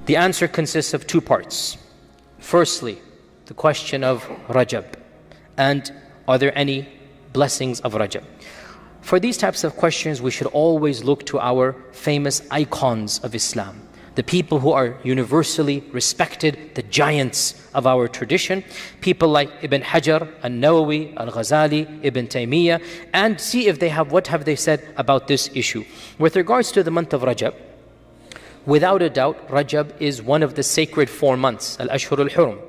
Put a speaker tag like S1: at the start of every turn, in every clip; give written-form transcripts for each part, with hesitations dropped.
S1: The answer consists of two parts. Firstly, the question of Rajab, and are there any blessings of Rajab? For these types of questions, we should always look to our famous icons of Islam, the people who are universally respected, the giants of our tradition, people like Ibn Hajar, Al-Nawawi, Al-Ghazali, Ibn Taymiyyah, and see if they have, what have they said about this issue. With regards to the month of Rajab, without a doubt, Rajab is one of the sacred 4 months, Al-Ashhur al-Hurum.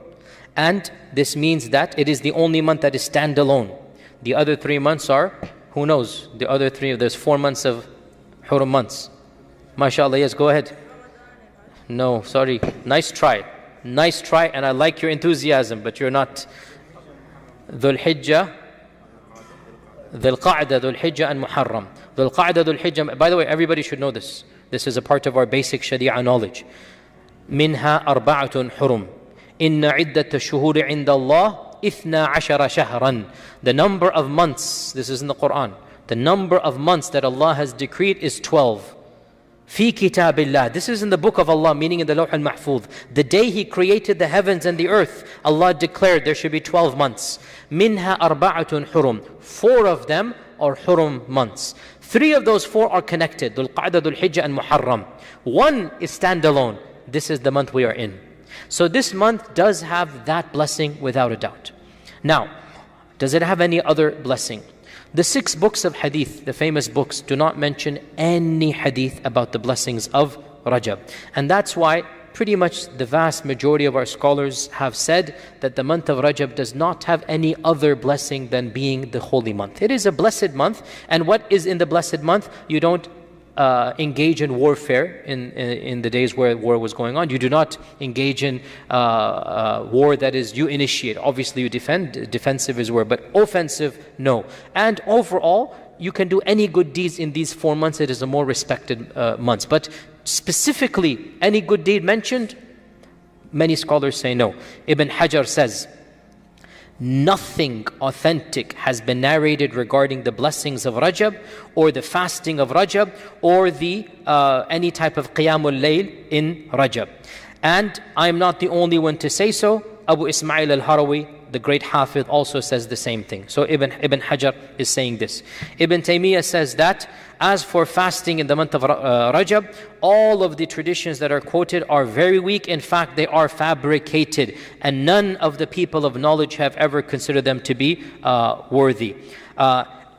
S1: And this means that it is the only month that is standalone. The other 3 months are, who knows, the other 3, there's 4 months of Hurum months. MashaAllah, yes, go ahead. No, sorry, nice try, and I like your enthusiasm, but you're not. Dhul Hijjah, Dhul Qa'dah, Dhul Hijjah and Muharram. Dhul Qa'dah, Dhul Hijjah, by the way, everybody should know this. This is a part of our basic Sharia knowledge. Minha arba'atun hurum. Inna iddata shuhuri inda Allah ithna ashara shahran. The number of months, this is in the Quran, the number of months that Allah has decreed is 12. Fi kitabillah. This is in the book of Allah, meaning in the Lawh al-Mahfuz. The day He created the heavens and the earth, Allah declared there should be 12 months. Minha arba'atun hurum. 4 of them are hurum months. 3 of those 4 are connected. Dhul Qa'dah, Dhul Hijjah and Muharram. 1 is standalone. This is the month we are in. So this month does have that blessing without a doubt. Now, does it have any other blessing? The 6 books of hadith, the famous books, do not mention any hadith about the blessings of Rajab. And that's why pretty much the vast majority of our scholars have said that the month of Rajab does not have any other blessing than being the holy month. It is a blessed month, and what is in the blessed month? You don't engage in warfare in the days where war was going on. You do not engage in war that is you initiate. Obviously you defend, defensive is war, but offensive, no. And overall, you can do any good deeds in these 4 months. It is a more respected month. But specifically, any good deed mentioned, many scholars say no. Ibn Hajar says, nothing authentic has been narrated regarding the blessings of Rajab or the fasting of Rajab or the any type of Qiyamul Layl in Rajab. And I'm not the only one to say so. Abu Ismail al-Harawi, the great Hafidh, also says the same thing. So Ibn Hajar is saying this. Ibn Taymiyyah says that as for fasting in the month of Rajab, all of the traditions that are quoted are very weak. In fact, they are fabricated, and none of the people of knowledge have ever considered them to be worthy.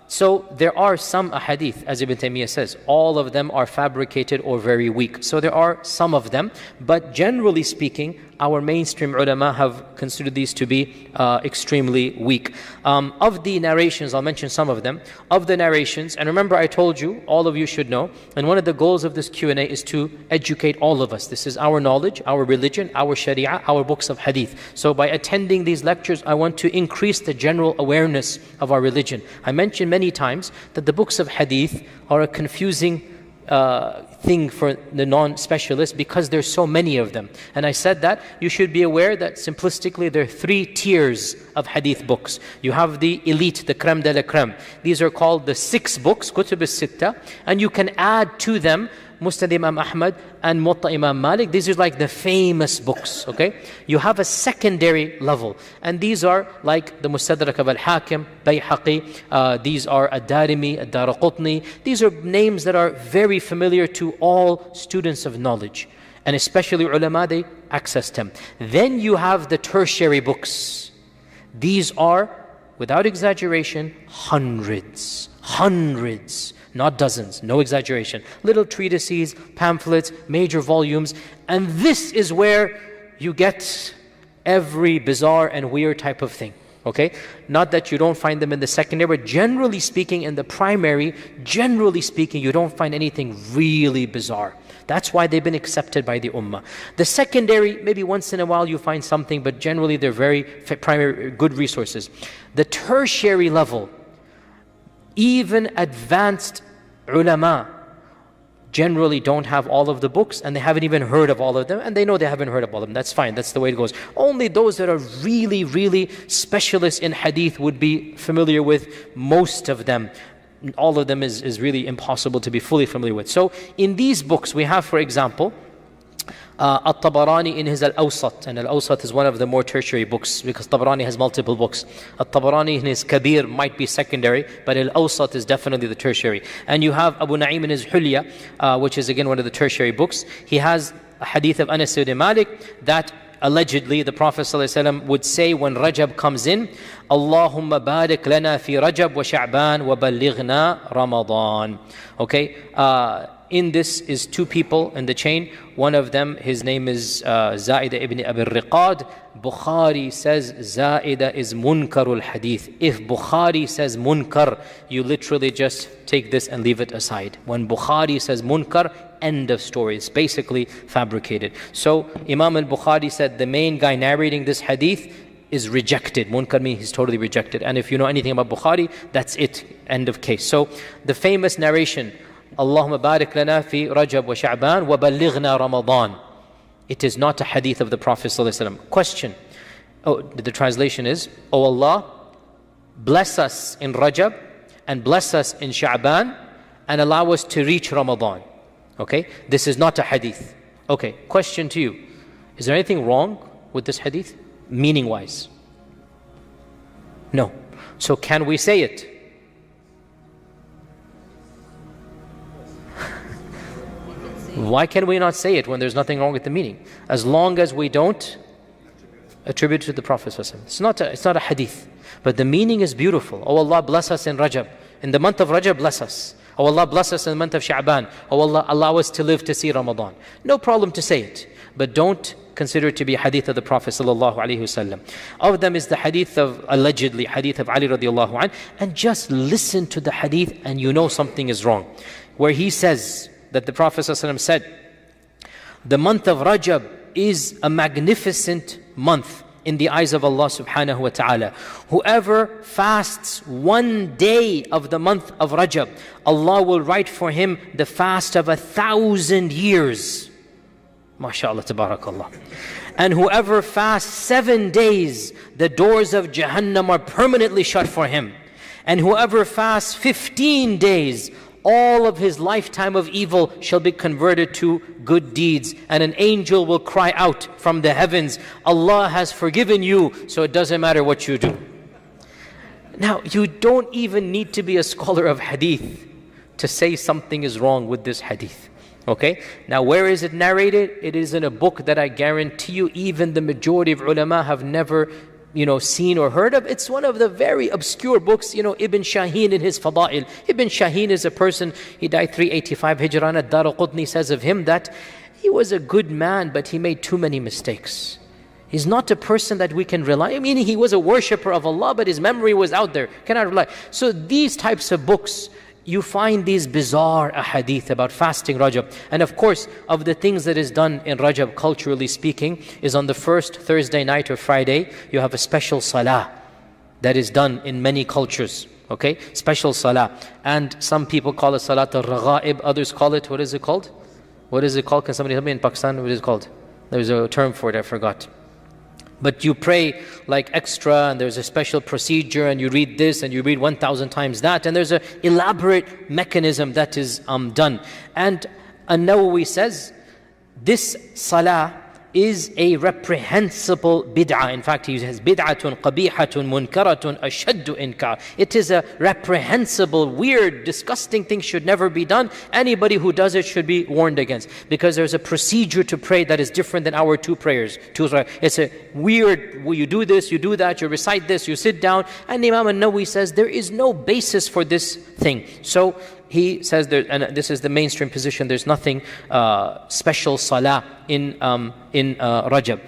S1: So there are some ahadith, as Ibn Taymiyyah says, all of them are fabricated or very weak. So there are some of them, but generally speaking, our mainstream ulama have considered these to be extremely weak. Of the narrations, I'll mention some of them. Of the narrations, and remember I told you, all of you should know, and one of the goals of this Q&A is to educate all of us. This is our knowledge, our religion, our sharia, our books of hadith. So by attending these lectures, I want to increase the general awareness of our religion. I mentioned many times that the books of hadith are a confusing thing for the non-specialist because there's so many of them. And I said that you should be aware that simplistically there are 3 tiers of hadith books. You have the elite, the creme de la creme. These are called the 6 books, Kutub al-Sitta, and you can add to them Musnad Imam Ahmad and Muwatta Imam Malik. These are like the famous books, okay? You have a secondary level, and these are like the Mustadrak of Al-Hakim, Bayhaqi, these are Ad-Darimi, Ad-Daraqutni. These are names that are very familiar to all students of knowledge, and especially ulama, they access them. Then you have the tertiary books. These are, without exaggeration, hundreds, not dozens, no exaggeration. Little treatises, pamphlets, major volumes. And this is where you get every bizarre and weird type of thing. Okay? Not that you don't find them in the secondary, but generally speaking, in the primary, generally speaking, you don't find anything really bizarre. That's why they've been accepted by the ummah. The secondary, maybe once in a while you find something, but generally they're very primary, good resources. The tertiary level, even advanced ulama generally don't have all of the books, and they haven't even heard of all of them, and they know they haven't heard of all of them. That's fine, that's the way it goes. Only those that are really specialists in hadith would be familiar with most of them. All of them is really impossible to be fully familiar with. So in these books we have, for example, At-Tabarani in his Al-Awsat, and Al-Awsat is one of the more tertiary books because Tabarani has multiple books. At-Tabarani in his Kabir might be secondary, but Al-Awsat is definitely the tertiary. And you have Abu Na'im in his Hulya, which is again one of the tertiary books. He has a hadith of Anas ibn Malik that allegedly the Prophet ﷺ would say when Rajab comes in, Allahumma barik lana fi Rajab wa Sha'ban wa ballighna Ramadan. Okay, in this is two people in the chain. One of them, his name is Zaida ibn Abi Riqad. Bukhari says Zaida is munkarul hadith. If Bukhari says munkar, you literally just take this and leave it aside. When Bukhari says munkar, end of story. It's basically fabricated. So Imam al-Bukhari said the main guy narrating this hadith is rejected. Munkar means he's totally rejected. And if you know anything about Bukhari, that's it. End of case. So the famous narration, Allahumma barik lana fi Rajab wa Sha'ban wa ballighna Ramadan. It is not a hadith of the Prophet ﷺ. Question. The translation is, Oh Allah, bless us in Rajab and bless us in Sha'ban and allow us to reach Ramadan. Okay, this is not a hadith. Okay, question to you. Is there anything wrong with this hadith, meaning-wise? No. So can we say it? Why can we not say it when there's nothing wrong with the meaning? As long as we don't attribute it to the Prophet ﷺ. It's not a hadith. But the meaning is beautiful. Oh Allah, bless us in Rajab. In the month of Rajab, bless us. Oh Allah, bless us in the month of Sha'ban. Oh Allah, allow us to live to see Ramadan. No problem to say it. But don't consider it to be a hadith of the Prophet ﷺ. Of them is the hadith of, allegedly, hadith of Ali radiallahu anh. And just listen to the hadith and you know something is wrong. Where he says that the Prophet ﷺ said, the month of Rajab is a magnificent month in the eyes of Allah subhanahu wa ta'ala. Whoever fasts one day of the month of Rajab, Allah will write for him the fast of 1,000 years. MashaAllah, tabarakallah. And whoever fasts 7 days, the doors of Jahannam are permanently shut for him. And whoever fasts 15 days, all of his lifetime of evil shall be converted to good deeds. And an angel will cry out from the heavens, Allah has forgiven you, so it doesn't matter what you do. Now, you don't even need to be a scholar of hadith to say something is wrong with this hadith. Okay? Now, where is it narrated? It is in a book that I guarantee you even the majority of ulama have never seen or heard of. It's one of the very obscure books. Ibn Shaheen in his Fada'il. Ibn Shaheen is a person, he died 385 Hijran. Ad-Daraqutni says of him that he was a good man, but he made too many mistakes. He's not a person that we can rely on. I mean, he was a worshipper of Allah, but his memory was out there. Cannot rely. So these types of books, you find these bizarre ahadith about fasting Rajab. And of course, of the things that is done in Rajab, culturally speaking, is on the first Thursday night or Friday, you have a special salah that is done in many cultures. Okay? Special salah. And some people call it Salat al-Raghaib, others call it, what is it called? What is it called? Can somebody help me in Pakistan? What is it called? There's a term for it, I forgot. But you pray like extra, and there's a special procedure, and you read this, and you read 1,000 times that, and there's an elaborate mechanism that is done. And Al-Nawawi says, this salah is a reprehensible bid'ah. In fact, he says, bid'atun qabihatun munkaratun ashaddu inkar. It is a reprehensible, weird, disgusting thing, should never be done. Anybody who does it should be warned against. Because there's a procedure to pray that is different than our two prayers. It's a weird, you do this, you do that, you recite this, you sit down. And Imam Al-Nawawi says, there is no basis for this thing. So he says, and this is the mainstream position, there's nothing special salah in Rajab.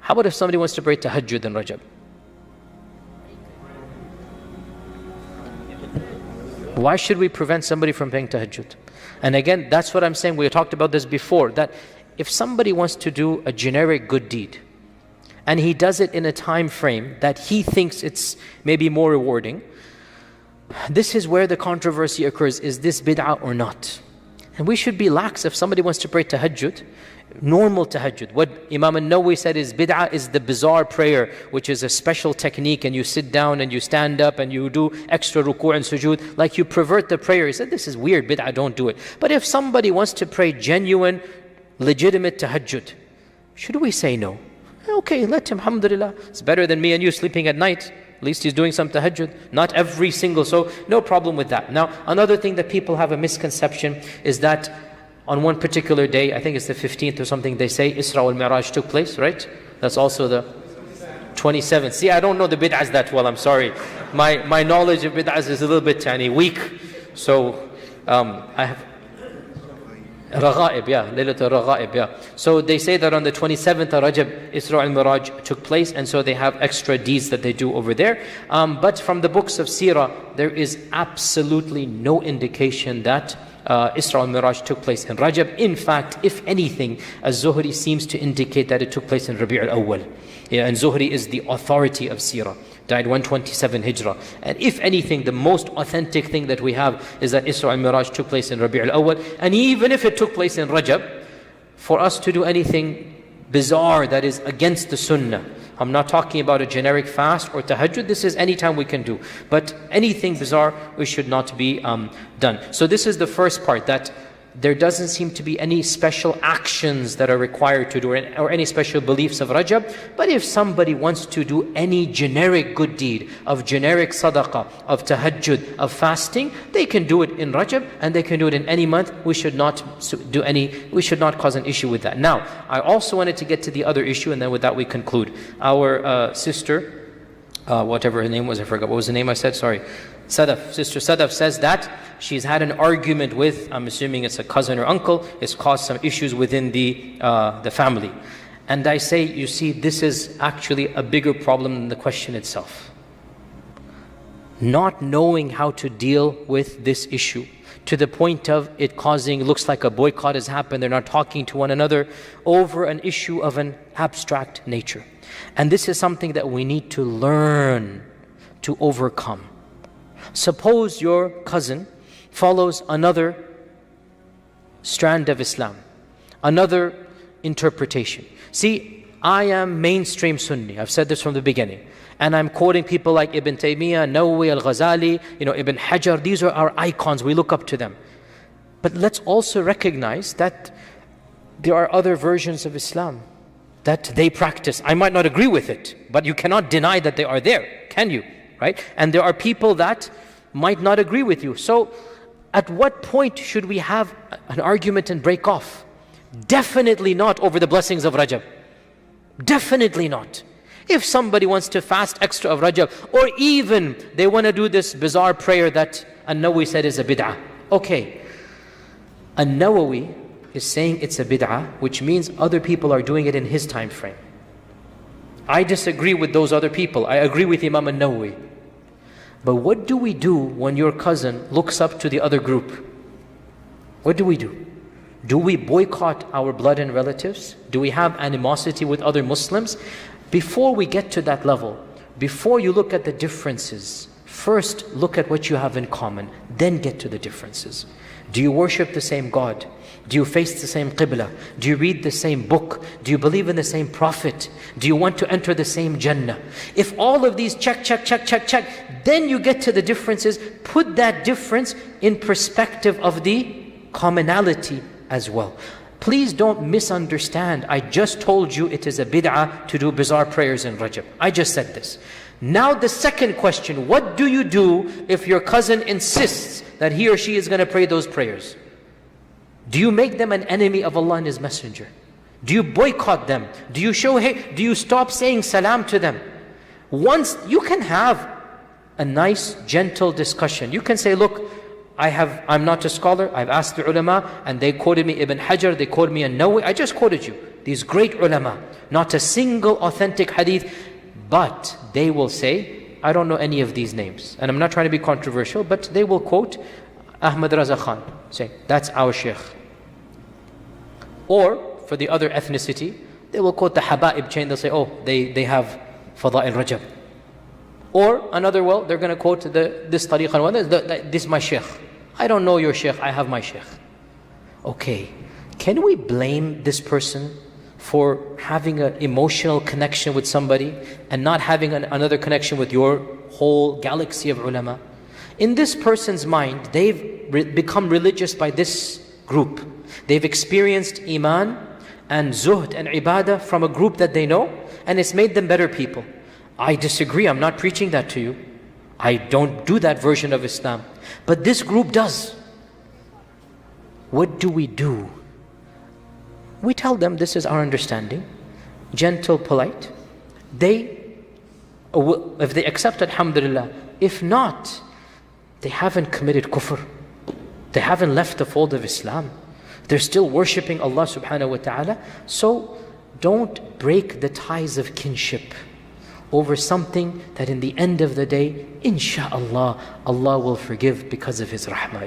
S1: How about if somebody wants to pray tahajjud in Rajab? Why should we prevent somebody from praying tahajjud? And again, that's what I'm saying. We talked about this before, that if somebody wants to do a generic good deed, and he does it in a time frame that he thinks it's maybe more rewarding, this is where the controversy occurs. Is this bid'ah or not? And we should be lax if somebody wants to pray tahajjud, normal tahajjud. What Imam Al-Nawawi said is bid'ah is the bizarre prayer, which is a special technique, and you sit down and you stand up and you do extra ruku' and sujood, like you pervert the prayer. He said this is weird, bid'ah, don't do it. But if somebody wants to pray genuine, legitimate tahajjud, Should we say no? Okay, let him, alhamdulillah. It's better than me and you sleeping at night. At least he's doing some tahajjud. Not every single, so no problem with that. Now, another thing that people have a misconception is that on one particular day, I think it's the 15th or something, they say Isra al-Mi'raj took place, right? That's also the 27th. See, I don't know the bid'ahs that well, I'm sorry. My knowledge of bid'ahs is a little bit weak. So, I have Raghaib, Laylatul Raghaib, So they say that on the 27th of Rajab, Isra al-Miraj took place, and so they have extra deeds that they do over there. But from the books of Seerah, there is absolutely no indication that Isra al-Miraj took place in Rajab. In fact, if anything, Az-Zuhri seems to indicate that it took place in Rabi' al-Awwal. And Zuhri is the authority of Seerah. Died 127 Hijrah. And if anything, the most authentic thing that we have is that Isra al-Miraj took place in Rabi' al-Awwal. And even if it took place in Rajab, for us to do anything bizarre that is against the Sunnah, I'm not talking about a generic fast or tahajjud, this is any time we can do. But anything bizarre, we should not be done. So this is the first part, that there doesn't seem to be any special actions that are required to do, or any special beliefs of Rajab. But if somebody wants to do any generic good deed, of generic sadaqah, of tahajjud, of fasting, they can do it in Rajab, and they can do it in any month. We should not cause an issue with that. Now, I also wanted to get to the other issue, and then with that we conclude. Our sister, whatever her name was, I forgot. What was the name I said? Sorry. Sadaf. Sister Sadaf says that she's had an argument with, I'm assuming it's a cousin or uncle, it's caused some issues within the family. And I say, you see, this is actually a bigger problem than the question itself. Not knowing how to deal with this issue, to the point of it causing, looks like a boycott has happened, they're not talking to one another over an issue of an abstract nature. And this is something that we need to learn to overcome. Suppose your cousin follows another strand of Islam, another interpretation. See, I am mainstream Sunni. I've said this from the beginning. And I'm quoting people like Ibn Taymiyyah, Nawawi, Al-Ghazali, Ibn Hajar. These are our icons. We look up to them. But let's also recognize that there are other versions of Islam that they practice. I might not agree with it, but you cannot deny that they are there, can you? Right? And there are people that might not agree with you. So at what point should we have an argument and break off? Definitely not over the blessings of Rajab. Definitely not. If somebody wants to fast extra of Rajab, or even they want to do this bizarre prayer that Al-Nawawi said is a bid'ah. Okay. Al-Nawawi is saying it's a bid'ah, which means other people are doing it in his time frame. I disagree with those other people. I agree with Imam Al-Nawawi. But what do we do when your cousin looks up to the other group? What do we do? Do we boycott our blood and relatives? Do we have animosity with other Muslims? Before we get to that level, before you look at the differences, first look at what you have in common, then get to the differences. Do you worship the same God? Do you face the same qibla? Do you read the same book? Do you believe in the same prophet? Do you want to enter the same Jannah? If all of these check, then you get to the differences. Put that difference in perspective of the commonality as well. Please don't misunderstand. I just told you it is a bid'ah to do bizarre prayers in Rajab. I just said this. Now the second question, what do you do if your cousin insists that he or she is going to pray those prayers? Do you make them an enemy of Allah and His Messenger? Do you boycott them? Do you show hate? Do you stop saying salam to them? Once you can have a nice, gentle discussion. You can say, look, I'm not a scholar. I've asked the ulama and they quoted me Ibn Hajar, they quoted me An-Nawawi. I just quoted you. These great ulama. Not a single authentic hadith. But they will say, I don't know any of these names. And I'm not trying to be controversial, but they will quote Ahmad Raza Khan. Say, that's our sheikh. Or, for the other ethnicity, they will quote the Haba'ib chain. They'll say, oh, they have Fada'il Rajab. Or another, well, they're going to quote this tariqah one. This is my sheikh. I don't know your sheikh, I have my sheikh. Okay, can we blame this person for having an emotional connection with somebody and not having another connection with your whole galaxy of ulama? In this person's mind, they've become religious by this group. They've experienced iman and zuhd and ibadah from a group that they know, and it's made them better people. I disagree, I'm not preaching that to you. I don't do that version of Islam. But this group does. What do? We tell them this is our understanding, gentle, polite. If they accept, alhamdulillah. If not, they haven't committed kufr. They haven't left the fold of Islam. They're still worshipping Allah subhanahu wa ta'ala. So don't break the ties of kinship over something that in the end of the day, insha'Allah, Allah will forgive because of His rahmah.